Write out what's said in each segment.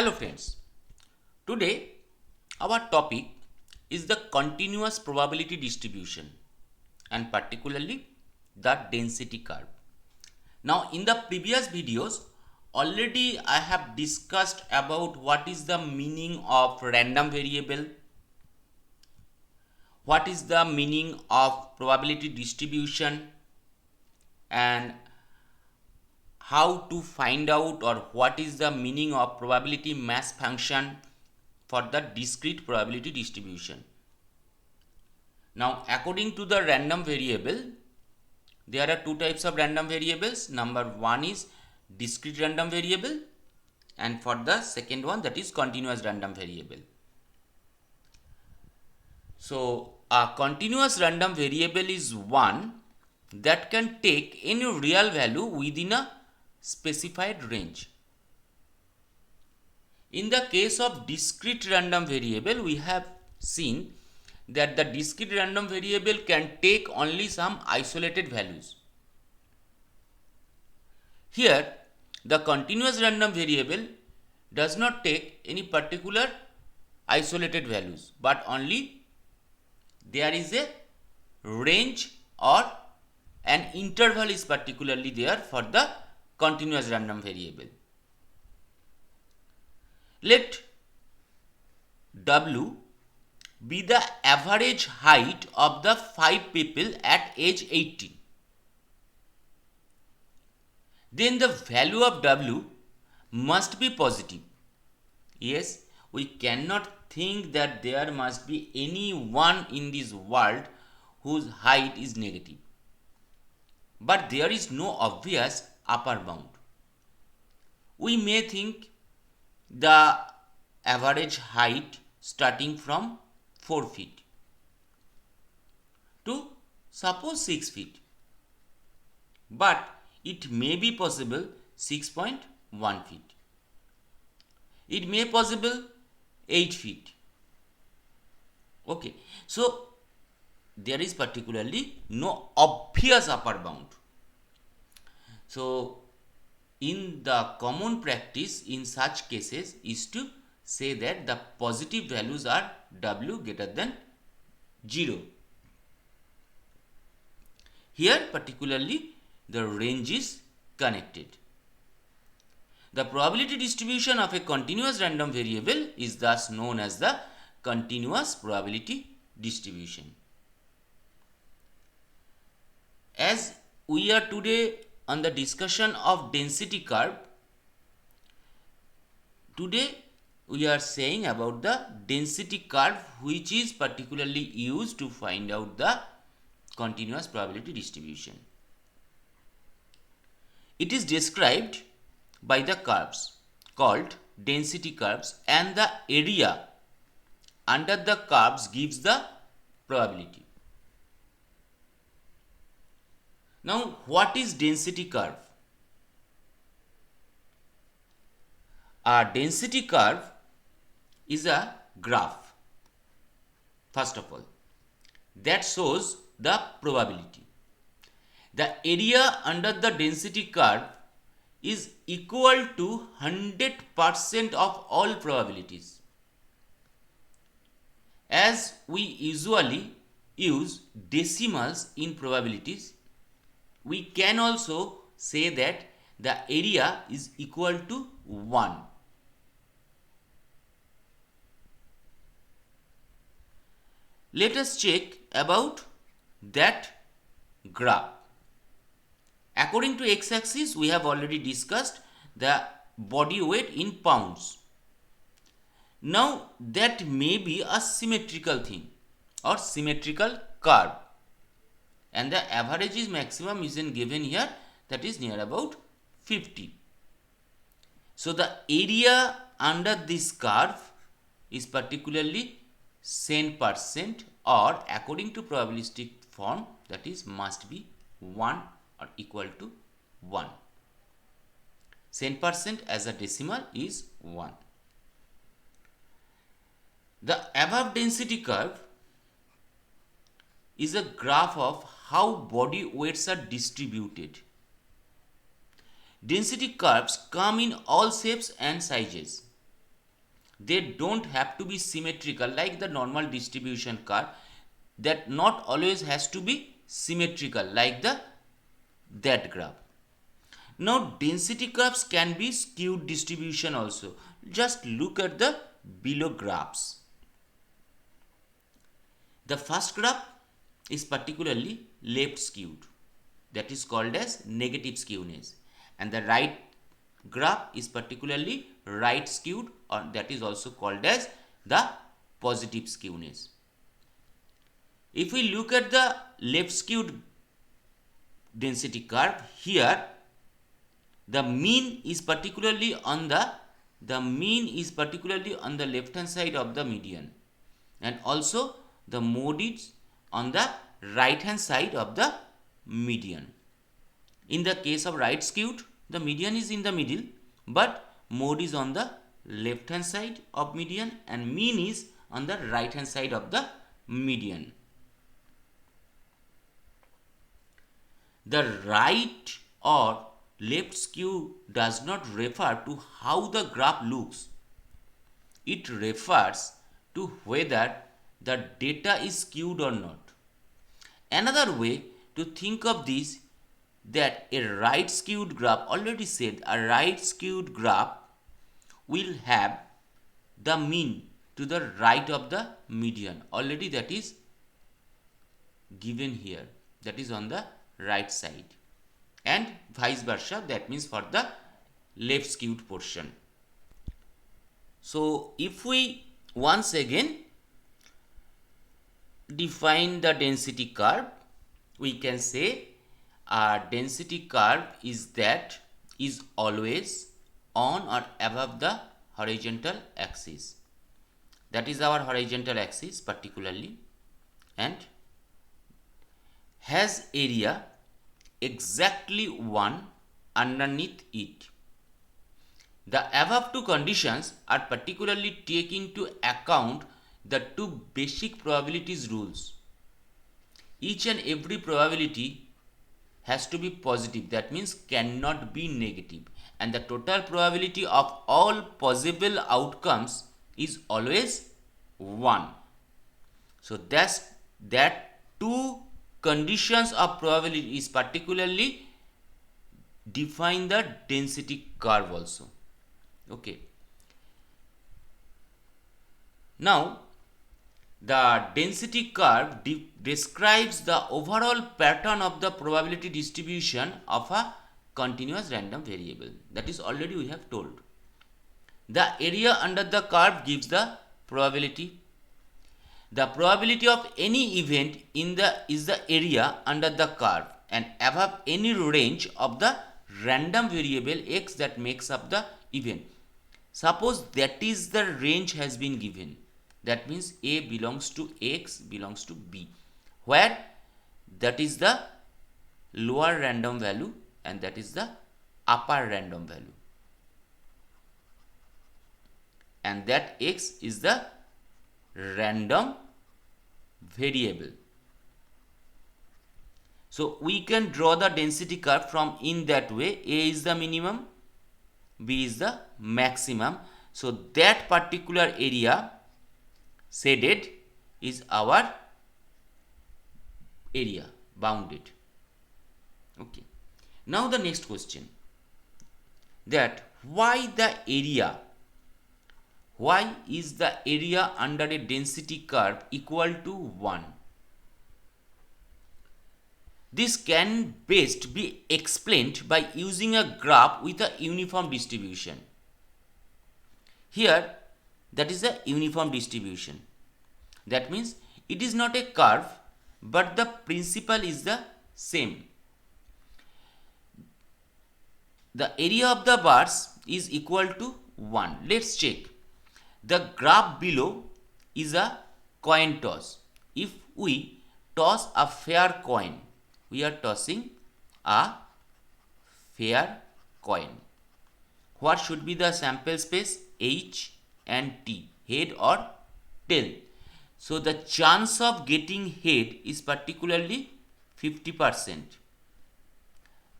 Hello friends, today our topic is the continuous probability distribution and particularly the density curve. Now in the previous videos already I have discussed about what is the meaning of random variable, what is the meaning of probability distribution, and how to find out or what is the meaning of probability mass function for the discrete probability distribution. Now according to the random variable, there are two types of random variables. Number one is discrete random variable, and for the second one, that is continuous random variable. So a continuous random variable is one that can take any real value within a specified range. In the case of discrete random variable, we have seen that the discrete random variable can take only some isolated values. Here, the continuous random variable does not take any particular isolated values, but only there is a range or an interval is particularly there for the continuous random variable. Let W be the average height of the 5 people at age 18. Then the value of W must be positive. Yes, we cannot think that there must be anyone in this world whose height is negative. But there is no obvious upper bound. We may think the average height starting from 4 feet to suppose 6 feet, but it may be possible 6.1 feet. It may possible 8 feet. Okay, so there is particularly no obvious upper bound. So in the common practice in such cases is to say that the positive values are W greater than 0. Here particularly the range is connected. The probability distribution of a continuous random variable is thus known as the continuous probability distribution. As we are today on the discussion of density curve, today we are saying about the density curve, which is particularly used to find out the continuous probability distribution. It is described by the curves called density curves, and the area under the curves gives the probability. Now, what is density curve? A density curve is a graph, first of all, that shows the probability. The area under the density curve is equal to 100% of all probabilities. As we usually use decimals in probabilities, we can also say that the area is equal to 1. Let us check about that graph. According to x-axis, we have already discussed the body weight in pounds. Now that may be a symmetrical thing or symmetrical curve, and the average is maximum is given here, that is near about 50. So the area under this curve is particularly 10%, or according to probabilistic form, that is must be 1 or equal to 1. 10% as a decimal is 1. The above density curve is a graph of how body weights are distributed. Density curves come in all shapes and sizes. they don't have to be symmetrical like the normal distribution curve, that not always has to be symmetrical like that graph. Now density curves can be skewed distribution also. Just look at the below graphs. The first graph is particularly left skewed, that is called as negative skewness, and the right graph is particularly right skewed, or that is also called as the positive skewness. If we look at the left skewed density curve, here the mean is particularly on the left hand side of the median, and also the mode is on the right hand side of the median. In the case of right skewed, the median is in the middle, but mode is on the left hand side of median and mean is on the right hand side of the median. The right or left skew does not refer to how the graph looks. It refers to whether the data is skewed or not. Another way to think of this, that a right skewed graph, already said, a right skewed graph will have the mean to the right of the median. Already that is given here, that is on the right side, and vice versa, that means for the left skewed portion. So if we once again define the density curve, we can say a density curve is always on or above the horizontal axis. That is our horizontal axis particularly, and has area exactly 1 underneath it. The above two conditions are particularly taking into account the two basic probabilities rules. Each and every probability has to be positive, that means cannot be negative, and the total probability of all possible outcomes is always 1. So that two conditions of probability is particularly define the density curve also. Okay. Now the density curve describes the overall pattern of the probability distribution of a continuous random variable. That is already we have told. The area under the curve gives the probability. The probability of any event is the area under the curve and above any range of the random variable x that makes up the event. Suppose that is the range has been given. That means A belongs to X belongs to B, where that is the lower random value and that is the upper random value, and that X is the random variable. So we can draw the density curve from in that way. A is the minimum, B is the maximum. So that particular area shaded is our area bounded. Okay. Now the next question, that why is the area under a density curve equal to 1? This can best be explained by using a graph with a uniform distribution. Here that is a uniform distribution. That means it is not a curve, but the principle is the same. The area of the bars is equal to 1. Let's check. The graph below is a coin toss. If we toss a fair coin, we are tossing a fair coin. What should be the sample space? H and T, head or tail. So the chance of getting head is particularly 50%.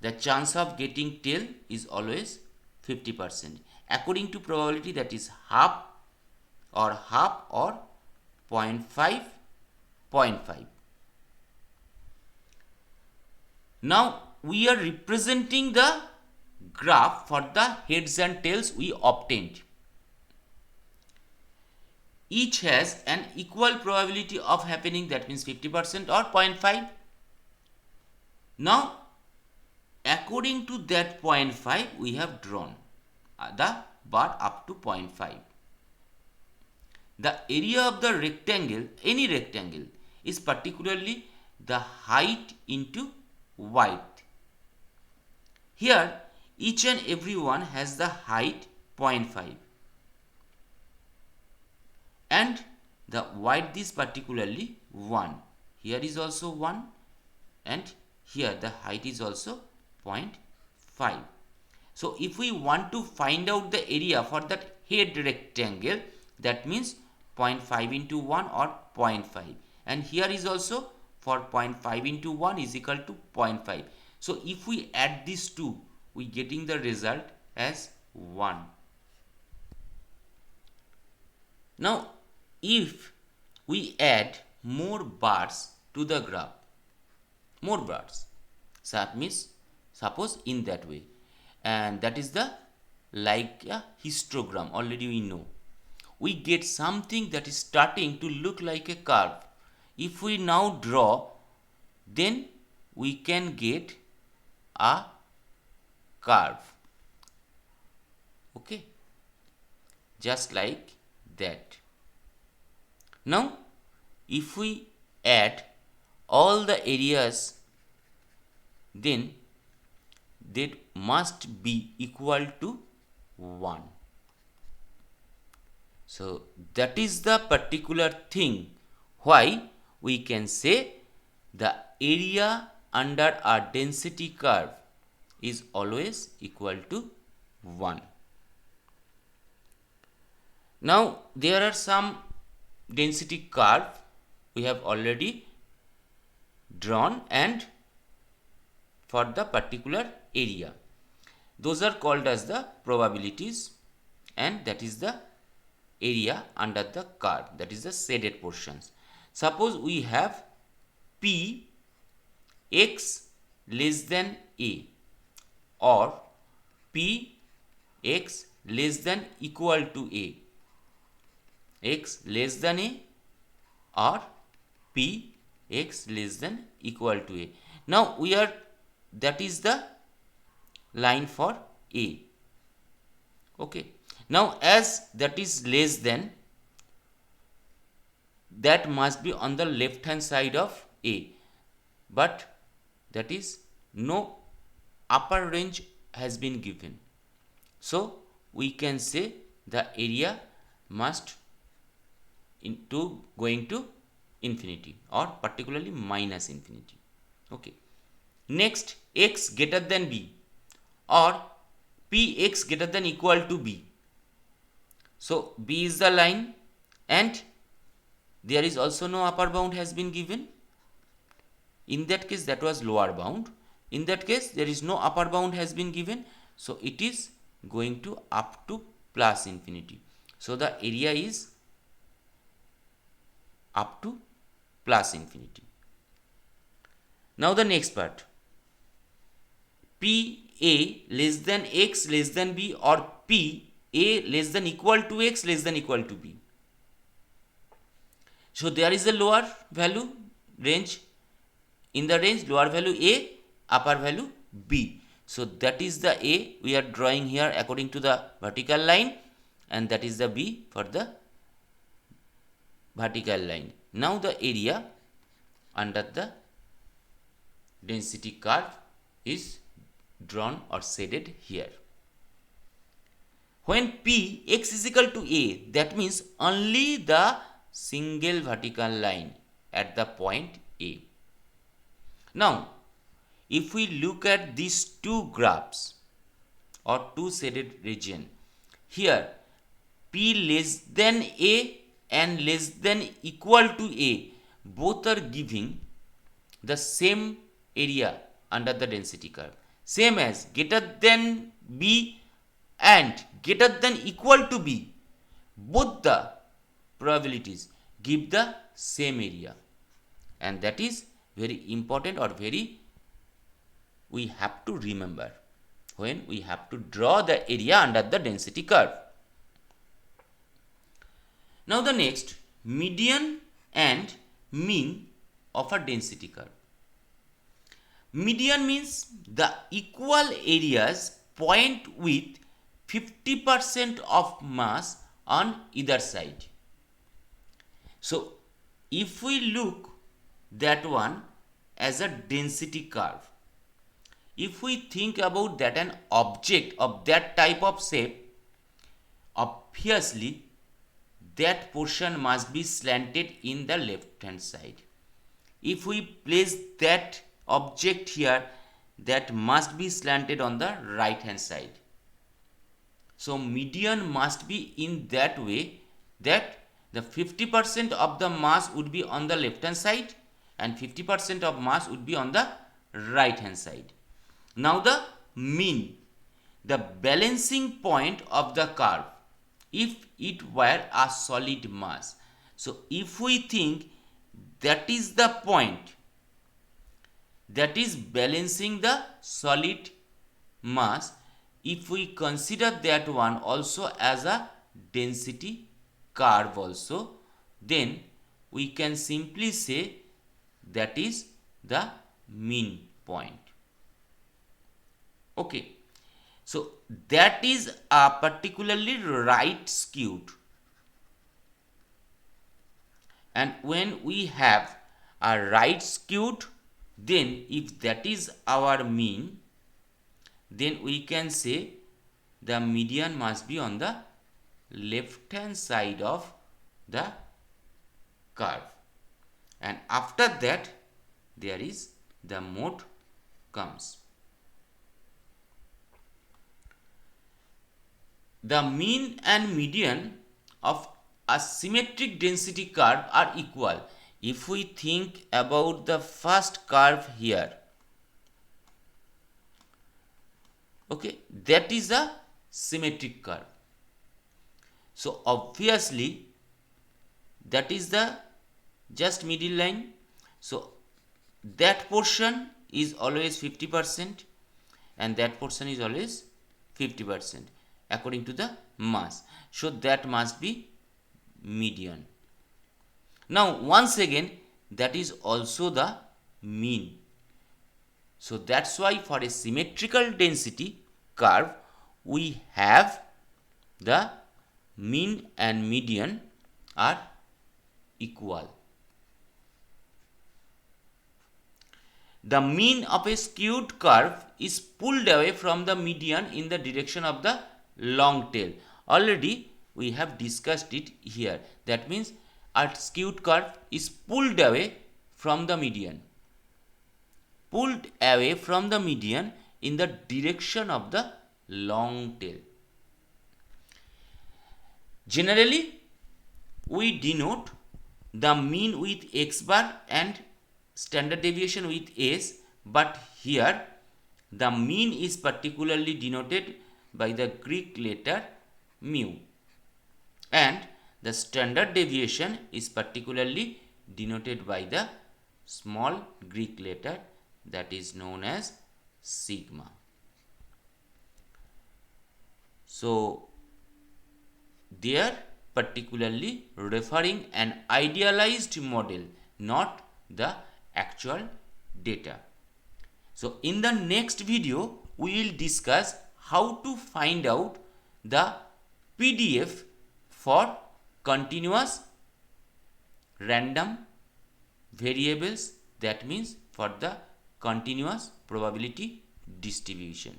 The chance of getting tail is always 50%. According to probability, that is half or half or 0.5, 0.5. Now we are representing the graph for the heads and tails we obtained. Each has an equal probability of happening, that means 50% or 0.5. Now according to that 0.5 we have drawn the bar up to 0.5. The area of the rectangle, any rectangle, is particularly the height into width. Here each and every one has the height 0.5 and the width is particularly 1. Here is also 1 and here the height is also 0.5. So if we want to find out the area for that head rectangle, that means 0.5 into 1 or 0.5, and here is also for 0.5 into 1 is equal to 0.5. So if we add these two, we getting the result as 1. Now if we add more bars to the graph, more bars, so that means suppose in that way, and that is the like a histogram, already we know, we get something that is starting to look like a curve. If we now draw, then we can get a curve, okay, just like that. Now if we add all the areas, then that must be equal to 1. So that is the particular thing why we can say the area under a density curve is always equal to 1. Now there are some density curve we have already drawn and for the particular area. Those are called as the probabilities, and that is the area under the curve, that is the shaded portions. Suppose we have P x less than a or P x less than equal to a, x less than a or P x less than equal to a. Now we are, that is the line for a, okay. Now as that is less than, that must be on the left hand side of a, but that is no upper range has been given, so we can say the area must into going to infinity or particularly minus infinity, okay. Next, x greater than b or px greater than equal to b. So b is the line and there is also no upper bound has been given. In that case that was lower bound. In that case there is no upper bound has been given, so it is going to up to plus infinity. So the area is up to plus infinity. Now the next part, P a less than x less than b or P a less than equal to x less than equal to b. So there is a lower value range, in the range lower value a, upper value b. So that is the a we are drawing here according to the vertical line, and that is the b for the vertical line. Now the area under the density curve is drawn or shaded here. When p x is equal to a, that means only the single vertical line at the point a. Now if we look at these two graphs or two shaded region, here p less than a and less than equal to a both are giving the same area under the density curve, same as greater than b and greater than equal to b, both the probabilities give the same area, and that is very important, or very we have to remember when we have to draw the area under the density curve. Now the next, median and mean of a density curve. Median means the equal areas point with 50% of mass on either side. So if we look that one as a density curve, if we think about that an object of that type of shape, obviously that portion must be slanted in the left hand side. If we place that object here, that must be slanted on the right hand side. So median must be in that way that the 50% of the mass would be on the left hand side and 50% of mass would be on the right hand side. Now the mean, the balancing point of the curve, if it were a solid mass. So if we think that is the point that is balancing the solid mass, if we consider that one also as a density curve also, then we can simply say that is the mean point. Okay, so that is a particularly right skewed, and when we have a right skewed, then if that is our mean, then we can say the median must be on the left hand side of the curve, and after that there is the mode comes. The mean and median of a symmetric density curve are equal. If we think about the first curve here, okay, that is a symmetric curve. So obviously that is the just middle line. So that portion is always 50% and that portion is always 50% according to the mass. So that must be median. Now once again, that is also the mean. So that's why for a symmetrical density curve we have the mean and median are equal. The mean of a skewed curve is pulled away from the median in the direction of the long tail. Already we have discussed it here. That means a skewed curve is pulled away from the median. Pulled away from the median in the direction of the long tail. Generally, we denote the mean with x bar and standard deviation with s, but here the mean is particularly denoted by the Greek letter mu, and the standard deviation is particularly denoted by the small Greek letter that is known as sigma. So they are particularly referring an idealized model, not the actual data. So in the next video we will discuss how to find out the PDF for continuous random variables, that means for the continuous probability distribution.